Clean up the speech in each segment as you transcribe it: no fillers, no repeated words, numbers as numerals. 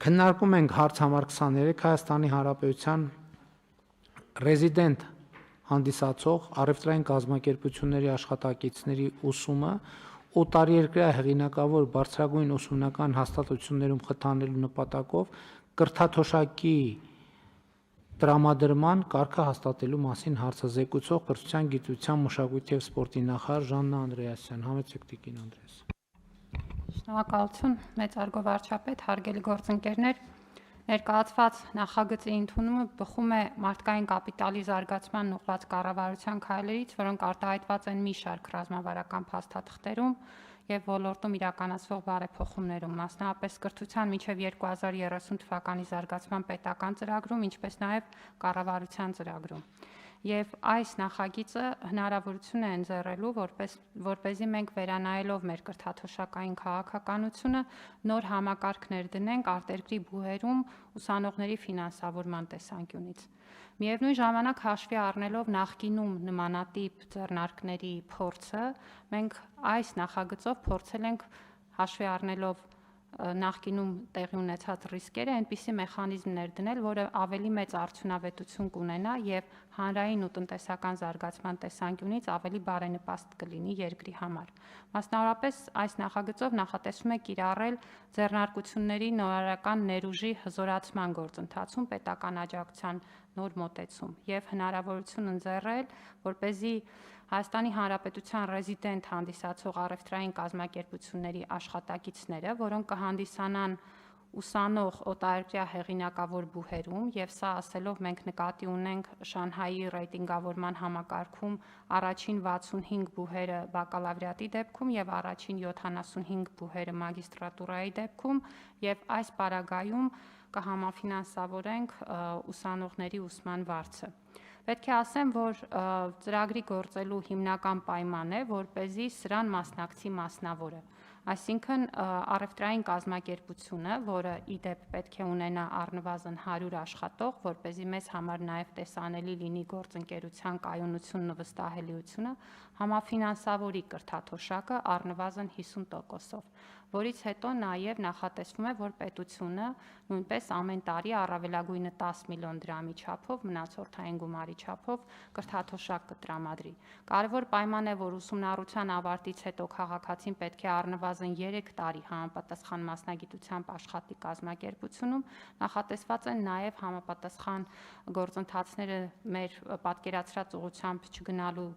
Քննարկում ենք հարց համար 23 Հայաստանի Հանրապետության ռեզիդենտ հանդիսացող առևտրային կազմակերպությունների աշխատակիցների ուսումը օտարերկրյա հեղինակավոր բարձրագույն ուսումնական հաստատություններում խթանելու նպատակով կրթաթոշակի տրամադրման կարգը հաստատելու մասին հարցը զեկուցող կրթության, գիտության, մշակույթի և սպորտի նախարար Ժաննա Անդրեասյան։ Համեցեք տիկին Անդրեաս։ Շնորհակալություն, մեծարգո վարչապետ, հարգելի գործընկերներ, ներկայացված նախագծի ընդունումը բխում է մարդկային կապիտալի զարգացման ուղղված կառավարության քայլերից, որոնք արտահայտված են մի շարք ռազմավարական փաստաթղթերում և ոլորտում իրականացվող բարեփոխումներում, մասնավորապես կրթության մինչև 2030 թվականի զարգացման պետական ծրագրում, ինչպես նաև կառավարության ծրագրում։ Եվ այս նախագիծը հնարավորություն է ընձեռելու, որպեսզի մենք վերանայելով մեր կրթաթոշակային քաղաքականությունը նոր համակարգներ դնենք արտերկրի բուհերում ուսանողների ֆինանսավորման տեսանկյունից։ Միևնույն ժամանակ հաշվի առնելով նախկինում նմանատիպ ձեռնարկների փորձը, մենք այս նախագծով փորձել ենք հաշվի առնելով նախկինում տեղի ունեցած ռիսկերը այնպիսի մեխանիզմներ դնել, որը ավելի մեծ արդյունավետություն կունենա և հանրային ու տնտեսական զարգացման տեսանկյունից ավելի բարենպաստ կլինի երկրի համար։ Մասնավորապես այս նախագծով նախատեսվում է կիրառել ձեռնարկությունների նորարարական ներուժի հզորացման գործընթացում պետական աջակցության նոր մոտեցում և հնարավորություն ընձեռել, որպեսզի Հայաստանի Հանրապետության ռեզիդենտ հանդիսացող առևտրային կազմակերպությունների աշխատակիցները, որոնք կհանդիսանան ուսանող օտարերկրյա հեղինակավոր բուհերում, և սա ասելով մենք նկատի ունենք Շանհայի ռեյտինգավորման համակարգում առաջին 65 բուհերը բակալավրիատի դեպքում և առաջին 75 բուհերը մագիստրատուրայի դեպքում, և այս պարագայում կհամաֆինանսավորենք ուսանողների ուսման վարձը։ Պետք է ասեմ, որ ծրագրի գործելու հիմնական պայման է, որպեսզի սրան մասնակցի մասնավորը, այսինքն առևտրային կազմակերպությունը, որը ի դեպ պետք է ունենա առնվազն 100 աշխատող, որպեսզի մեզ համար նաև տեսանելի լինի գործընկերության կայունությունն ու վստահելիությունը, համաֆինանսավորի կրթաթոշակը առնվազն 50%-ով, որից հետո նաև նախատեսվում է, որ պետությունը նույնպես ամեն տարի առավելագույնը 10 միլիոն դրամի չափով, մնացորդային գումարի չափով կրթաթոշակ կտրամադրի։ Կարևոր պայման է, որ ուսումնառության ավարտից հետո քաղաքացին պետք է առնվազն 3 տարի համապատասխան մասնագիտությամբ աշխատի կազմակերպությունում, նախատեսված են նաև համապատասխան գործընթացները մեր պատկերացրած ուղղությամբ չգնալու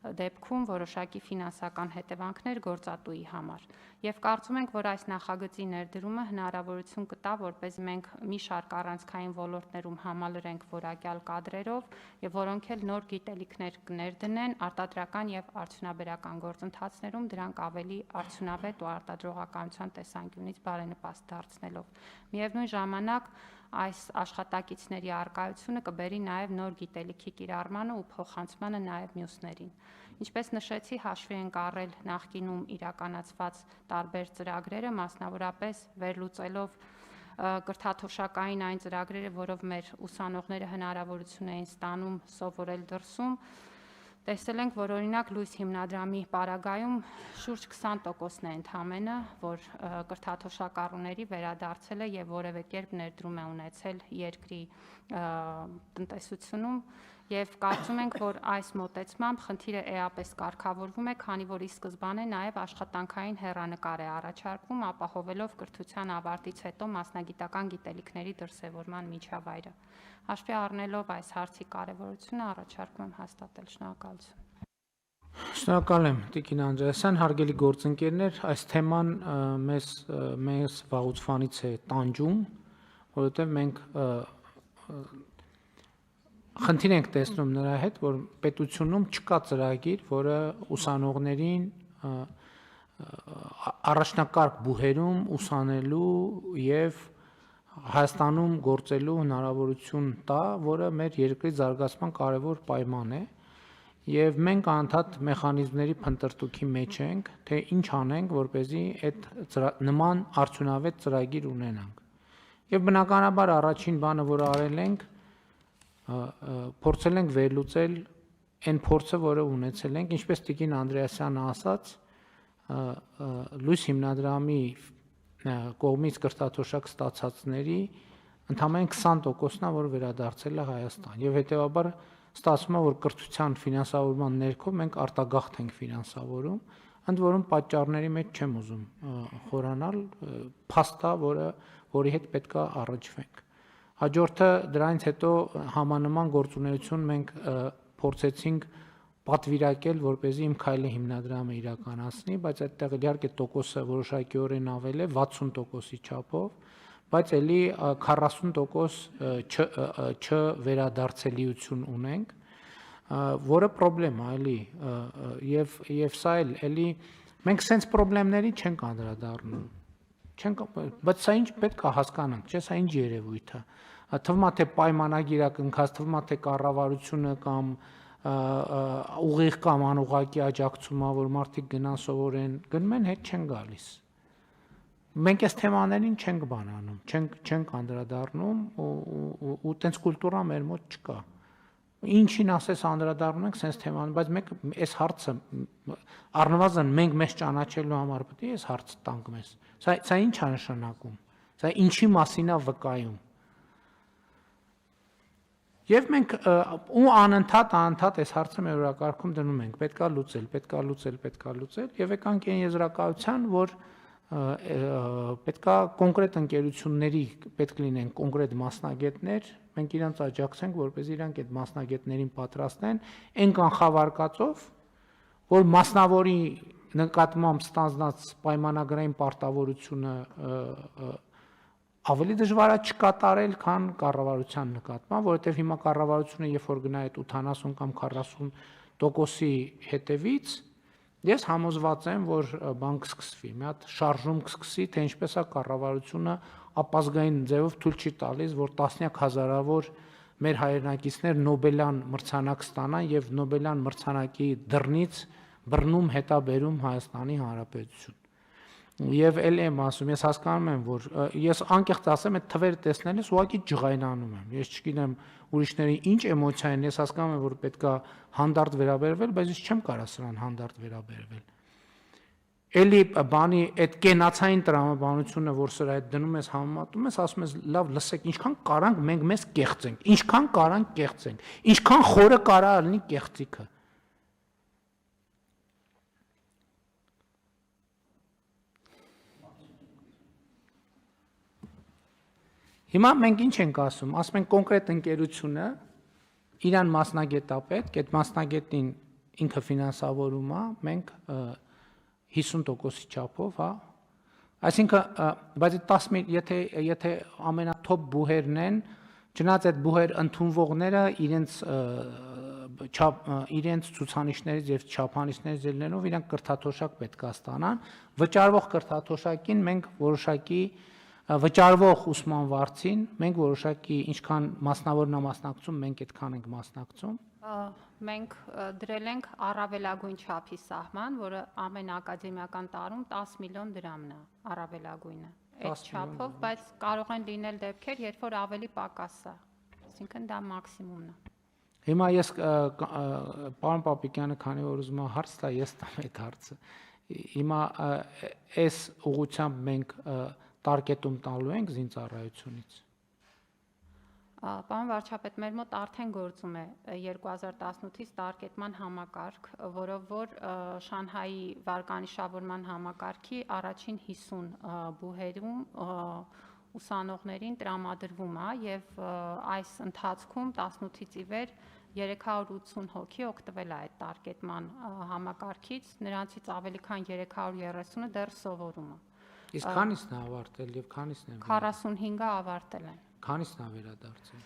դեպքում որոշակի ֆինանսական հետևանքներ գործատուի համար։ Եվ կարծում ենք, որ այս նախագծի ներդրումը հնարավորություն կտա, որպեսզի մենք մի շարք առանցքային ոլորտներում համալրենք որակյալ կադրերով, և որոնք էլ նոր գիտելիքներ կներդնեն արտադրական և արդյունաբերական գործընթացներում, դրանք ավելի արդյունավետ ու արտադրողականության տեսանկյունից բարենպաստ դարձնելով։ Միևնույն ժամանակ այս աշխատակիցների առկայությունը կբերի նաև նոր գիտելիքի կիրառմանը ու փոխանցմանը նաև մյուսներին։ Ինչպես նշեցի, հաշվի ենք առել նախկինում իրականացված տարբեր ծրագրերը, մասնավորապես վերլուծելով կրթաթոշակային այն ծրագրերը, որով մեր ուսանողները հնարավորություն էին ստանում սովորել դրսում, տեսել ենք, որ օրինակ լույս հիմնադրամի պարագայում շուրջ 20%-ն է ընդամենը, որ կրթաթոշակառուների վերադարձել է և որևէ կերպ ներդրում է ունեցել երկրի տնտեսությունում, և կարծում ենք, որ այս մոտեցմամբ խնդիրը էապես կարգավորվում է, քանի որ ի սկզբանե նաև աշխատանքային հեռանկար է առաջարկվում, ապահովելով կրթության ավարտից հետո մասնագիտական գիտելիքների դրսևորման միջավայրը։ Հաշվի առնելով այս հարցի կարևորությունը, առաջարկում եմ հաստատել։ Շնորհակալություն։ Շնորհակալ եմ տիկին Անդրեասյան, հարգելի գործընկերներ, այս թեման մեզ վաղուց է տանջում, որովհետև մենք խնդիր ենք տեսնում նրա հետ, որ պետությունում չկա ծրագիր, որը ուսանողներին առաջնակարգ բուհերում ուսանելու և Հայաստանում գործելու հնարավորություն տա, որը մեր երկրի զարգացման կարևոր պայման է, և մենք անընդհատ մեխանիզմների փնտրտուքի մեջ ենք, թե ինչ անենք, որպեսզի այդ նման արդյունավետ ծրագիր ունենանք։ Եվ բնականաբար առաջին բանը, որ արել ենք, փորձել ենք վերլուծել այն փորձը, որը ունեցել ենք, ինչպես տիկին Անդրեասյանը ասաց, լույս հիմնադրամի կողմից կրթաթոշակ ստացածների ընդամենը 20%-ն է, որ վերադարձել է Հայաստան, եւ հետեւաբար ստացվում է, որ կրթության ֆինանսավորման ներքո մենք արտագաղթ ենք ֆինանսավորում, ընդ որում պատճառների մեջ չեմ ուզում խորանալ, փաստ է, որի հետ պետք է առնչվենք։ Հաջորդը դրանից հետո համանման գործունեություն մենք փորձեցինք պատվիրակել, որպեսզի իմ քայլը հիմնադրամը իրականացնի, բայց այդտեղ իհարկե տոկոսը որոշակիորեն ավել է 60%-ի չափով, բայց էլի 40% չվերադարձելիություն ունենք, որը պրոբլեմ է, էլի, եւ սա էլի մենք sense պրոբլեմների չենք անդրադառնում։ Բայց սա ինչ պետք է հասկանանք, չէ՞, սա ինչ երևույթ է։ Թվում է թե պայմանագիր է կնքած, թվում է թե կառավարությունը կամ ուղիղ կամ անուղղակի աջակցում է, որ մարդիկ գնան սովորեն, գնում են հետ չեն գալիս։ Մենք այս թեմաներին չենք բանանում, չենք անդրադառնում ու տենց կուլտուրա մեր մոտ չկա։ Ինչին ասես անդրադառնում ենք sense թեման, բայց մենք այս հարցը առնվազն մենք մեզ ճանաչելու համար պետք է այս հարցը տանք մեզ։ Սա ինչ է նշանակում։ Սա ինչի մասին է վկայում։ Եվ մենք ու անընդհատ այս հարցը մեր օրակարգում դնում ենք, պետքա լուծել, եւ եկանք այն եզրակացության, որ պետքա կոնկրետ ընկերությունների պետք լինեն կոնկրետ մասնագետներ, մենք իրանց աջակցենք, որպեսզի իրանք այդ մասնագետներին պատրաստեն այն կանխավարկածով, որ մասնավորի նկատմամբ ստանձնած պայմանագրային պարտավորությունը ավելի դժվար է չկատարել, քան կառավարության նկատմամբ, որովհետև հիմա կառավարությունը երբ որ գնա այդ 80 կամ 40%-ի հետևից, ես համոզված եմ, որ բան կսկսվի, մի հատ շարժում կսկսի, թե ինչպես է կառավարությունը ապազգային ձևով թույլ չի տալիս, որ տասնյակ հազարավոր մեր հայրենակիցներ Նոբելյան մրցանակ ստանան եւ Նոբելյան մրցանակի դռնից բռնում հետաբերում Հայաստանի Հանրապետություն։ Եվ էլ եմ ասում, ես հասկանում եմ, որ ես անկեղծ ասեմ, այդ թվերը տեսնելիս ուղղակի ջղայնանում եմ։ Ես չգիտեմ ուրիշների ինչ էմոցիա են, ես հասկանում եմ, որ պետքա հանդարտ վերաբերվել, բայց ես չեմ կարող սրան հանդարտ վերաբերվել։ Էլի բանի այդ կենացային տրամաբանությունը, որ սրա հետ դնում ես համեմատում ես, ասում ես, լավ, լսեք, ինչքան կարանք մենք մեզ կեղծենք, ինչքան կարանք կեղծենք, ինչքան խորը կարա լինի կեղծիքը։ Հիմա մենք ինչ ենք ասում ենք կոնկրետ ընկերությունը իրան մասնագետապետ, այդ մասնագետին ինքը ֆինանսավորում է, մենք 50%-ի չափով, հա։ Այսինքն, բայց 10 եթե ամենաթոփ բուհերն են, չնայած այդ բուհեր ընդունվողները իրենց ցուցանիշներից եւ չափանիշներից ելնելով իրանք կրթաթոշակ պետք է ստանան, վճարվող կրթաթոշակին մենք որոշակի վճարվող ուսման վարձին մենք որոշակի ինչքան մասնավորն է մասնակցում, մենք այդքան ենք մասնակցում։ Մենք դրել ենք առավելագույն չափի սահման, որը ամեն ակադեմիական տարում 10 միլիոն դրամն է առավելագույնը։ Այդ չափով, բայց կարող են լինել դեպքեր, երբ որ ավելի պակաս է։ Այսինքն դա մաքսիմումն է։ Հիմա ես պարոն Պապիկյանը, քանի որ ուզում եմ հարց տա, ես տամ այդ հարցը։ Հիմա այս ուղղությամբ մենք տարկետում տալու ենք զինծառայությունից։ Պարոն վարչապետ, մեր մոտ արդեն գործում է 2018-ից տարկետման համակարգ, որով որ Շանհայի վարկանիշավորման համակարգի առաջին 50 բուհերում ուսանողներին տրամադրվում է եւ այս ընթացքում 18-ից ի վեր 380 հոգի օգտվել է այդ տարկետման համակարգից, նրանցից ավելի քան 330-ը դեռ սովորում է։ Իսկ քանիսն է ավարտել եւ քանիսն են 45-ը ավարտել են։ Քանիսն է վերադարձել։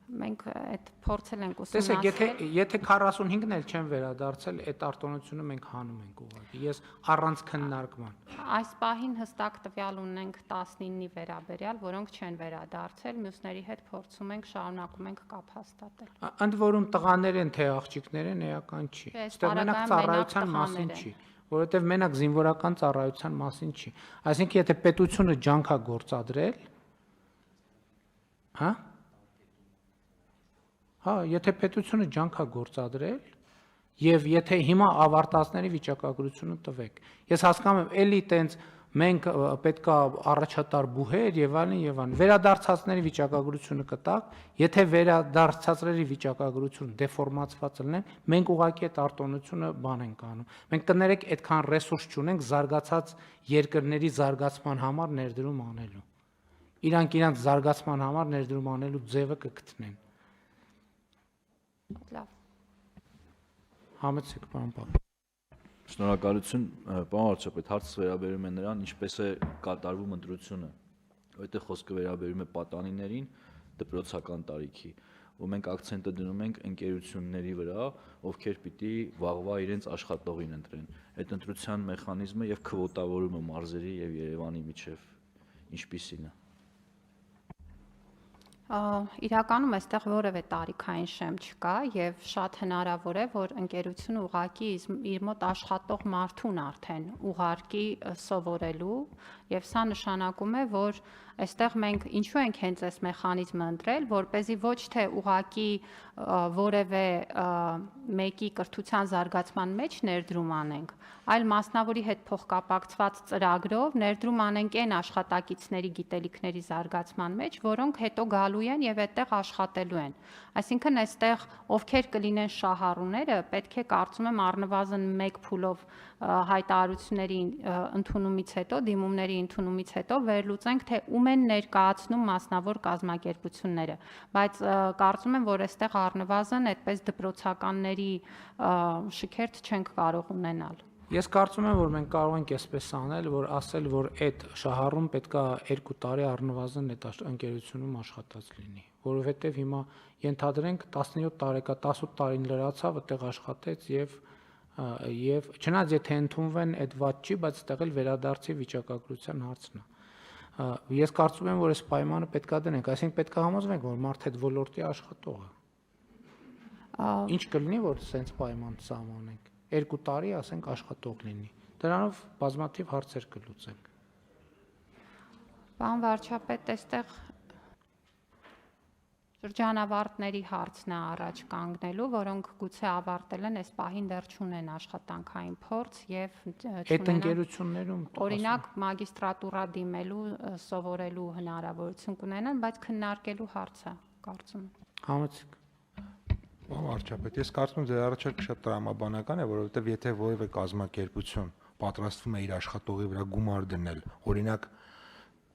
Մենք այդ փորձել ենք ուսումնասիրել։ ուսումնասիրել։ Տեսեք, եթե 45-ն էլ չեն վերադարձել, այդ արտոնությունը մենք հանում ենք ուղղակի։ Ես առանց քննարկման։ Այս պահին հստակ տվյալ ունենք 19-ի վերաբերյալ, որոնք չեն վերադարձել, մյուսների հետ փորձում ենք, շարունակում ենք կապ հաստատել։ Ընդ որում տղաներ են թե աղջիկներ են, էական չի։ Այստեղ մենակ ծառայության մասին չի, որովհետև մենակ զինվորական ծառայության մասին չի։ Այսինքն, եթե պետությունը ջանք է գործադրել, հա? Հա, եթե պետությունը ջանք է գործադրել, եւ եթե հիմա ավարտածների վիճակագրությունը տվեք։ Ես հասկանում եմ, էլի տենց մենք պետքա առաջատար բուհեր եւ այլն, վերադարձածների վիճակագրությունը կտակ, եթե վերադարձածների վիճակագրությունը դեֆորմացված լինեն, մենք ուղղակի այդ արտոնությունը բան ենք անում։ Մենք կներեք այդքան ռեսուրս չունենք զարգացած երկրների զարգացման համար ներդրում անելու։ Իրանք իրանք զարգացման համար ներդրում անելու ձևը կգտնեն։ Լավ։ Համեցեք, պարոն Պապ։ Շնորհակալություն, պարոն վարչապետ, հարցը վերաբերում է նրան, ինչպես է կատարվում ընտրությունը, որտեղ խոսքը վերաբերում է պատանիներին դպրոցական տարիքի, ու մենք акցենտը դնում ենք ընկերությունների վրա, ովքեր պիտի վաղվա իրենց աշխատողին ընտրեն։ Այդ ընտրության մեխանիզմը եւ քվոտավորումը մարզերի եւ Երևանի միջև ինչպիսին է։ Իրականում այստեղ որևէ տարիքային շեմ չկա եւ շատ հնարավոր է, որ ընկերությունը ուղակի իր մոտ աշխատող մարդուն արդեն ուղարկի սովորելու եւ սա նշանակում է, որ այստեղ մենք ինչու ենք հենց այս մեխանիզմը ընտրել, որպեսզի ոչ թե ուղակի որևէ մեկի կրթության զարգացման մեջ ներդրում անենք, այլ մասնավորի հետ փոխկապակցված ծրագրով ներդրում անենք այն աշխատակիցների գիտելիքների զարգացման մեջ, որոնք հետո գալու են եւ այդտեղ աշխատելու են։ Այսինքն այստեղ ովքեր կլինեն շահառուները, պետք է կարծում եմ առնվազն 1 փուլով հայտարարությունների ընդունումից հետո, դիմումների ընդունումից հետո վերլուծենք, թե ում են ներկայացնում մասնավոր կազմակերպությունները, բայց կարծում եմ, որ այստեղ առնվազն այդպես դպրոցականների շքերթ չենք կարող ունենալ։ Ես կարծում եմ, որ մենք կարող ենք այսպես անել, որ ասել, որ այդ շահառուն պետքա 2 տարի առնվազն այդ ընկերությունում աշխատած լինի, որովհետև հիմա ենթադրենք 17 տարեկա 18 տարին լրացավ, այդտեղ աշխատեց եւ չնայած եթե ընդունվեն այդ վատ չի, բայց այդտեղ էլ վերադարձի վիճակագրության հարցն է։ Ես կարծում եմ, որ այս պայմանը պետքա դնենք, այսինքն պետքա համոզվենք, որ մարդը այդ ոլորտի աշխատող է։ Ինչ կլինի, որ սենց պայման սահմանենք։ 2 տարի, ասենք, աշխատող լինի։ Դրանով բազմաթիվ հարցեր կլուծենք։ Պարոն վարչապետ, այստեղ շրջանավարտների հարցն է առաջ կանգնելու, որոնք գուցե ավարտել են, այս պահին դեռ չունեն աշխատանքային փորձ եւ այդ ընկերություններում օրինակ մագիստրատուրա դիմելու, սովորելու հնարավորություն կունենան, բայց քննարկելու հարց է, կարծում եմ։ Համեցեք։ Պարոն վարչապետ, ես կարծում եմ ձեր առաջարկը շատ տրամաբանական է, որովհետև եթե որևէ կազմակերպություն պատրաստվում է իր աշխատողի վրա գումար դնել, օրինակ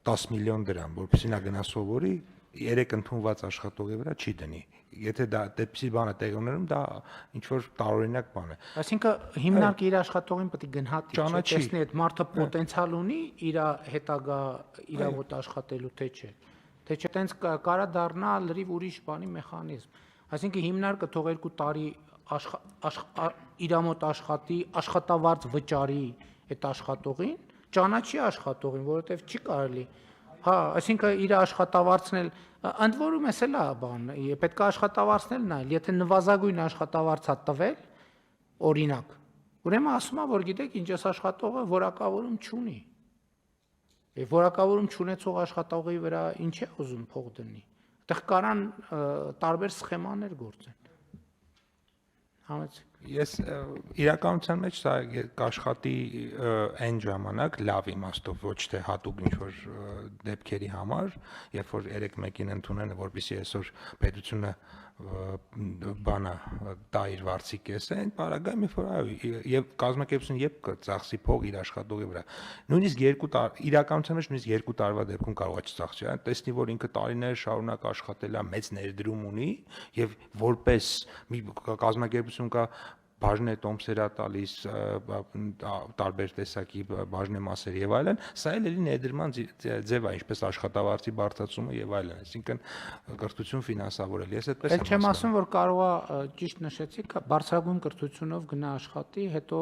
10 միլիոն դրամ, որպեսզի նա գնա սովորի, 3 ընդունված աշխատողի վրա չի դնի։ Եթե դա դեպի բանը տեղի ունենում, դա ինչ որ տարօրինակ բան է։ Այսինքն հիմնարկը իր աշխատողին պետք է գնահատի, Ճանաչի։ տեսնի այդ մարդը պոտենցիալ ունի իր հետագա իր մոտ աշխատելու թե չէ։ Թե չէ, տենց կարա դառնա լրիվ ուրիշ բանի մեխանիզմ։ Այսինքն հիմնարկը թող 2 տարի իր մոտ աշխատի, աշխատավարձ վճարի այդ աշխատողին, ճանաչի աշխատողին, որովհետև չի կարելի։ Հա, այսինքն իր աշխատավարձն էլ ընդ որում էս էլ է բան, պետք է աշխատավարձնել նայել, եթե նվազագույն աշխատավարձ է տվել, օրինակ, ուրեմն ասում է, որ գիտեք, ինչ էս աշխատողը որակավորում չունի։ Եվ որակավորում չունեցող աշխատողի վրա ինչ է ուզում փող դնի։ Այդտեղ կարան տարբեր սխեմաներ գործեն։ Համեցեք։ Ես իրականության մեջ սա կաշխատի այն ժամանակ լավ իմաստով, ոչ թե հատուկ ինչ-որ դեպքերի համար, երբ որ 3-1-ին ընդունեն, որպեսզի այսօր պետությունը բանը տա իր վարձի կեսը, այն պարագայում երբ որ այո, եւ կազմակերպությունը երբ կծախսի փող իր աշխատողի վրա։ Նույնիսկ 2 տարի իրականության մեջ նույնիսկ 2 տարվա դեպքում կարող է չծախսի, այն տեսնի, որ ինքը տարիներ շարունակ աշխատել է, մեծ ներդրում ունի եւ որպես մի կազմակերպություն կա բաժնե տոմսերա տալիս տարբեր տեսակի բաժնե մասեր եւ այլն, սա էլ էլի ներդրման ձև է, ինչպես աշխատավարձի բարձրացումը եւ այլն, այսինքն կրթություն ֆինանսավորել։ Ես այդպես եմ Չեմ ասում, որ կարող է ճիշտ նշեցիք, բարձրագույն կրթությունով գնա աշխատի, հետո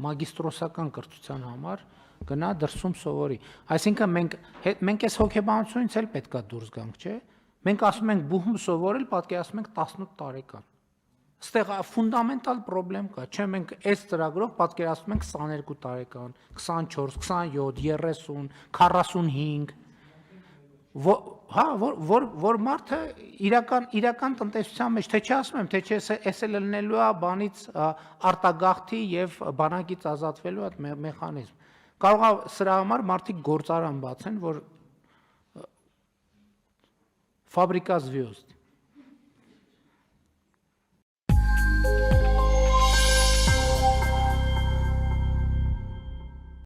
մագիստրոսական կրթության համար գնա դրսում սովորի։ Այսինքն մենք այս հոգեբանությունից էլ պետքա դուրս գանք, չէ՞։ Մենք ասում ենք բուհում սովորել, պատկերացնում ենք 18 տարեկան։ Այստեղ ֆունդամենտալ խնդրեմ կա, չէ՞ մենք այս ծրագրով պատկերացնում ենք 22 տարեկան, 24, 27, 30, 45, հա, որ մարդը իրական տնտեսության մեջ, թե չի ասում եմ, թե չէ, էս էլ լինելու է բանից արտագաղթի եւ բանակից ազատվելու այդ մեխանիզմ։ կարող է սրա համար մարդիկ գործարան բացեն, որ ֆաբրիկա զվյոզդ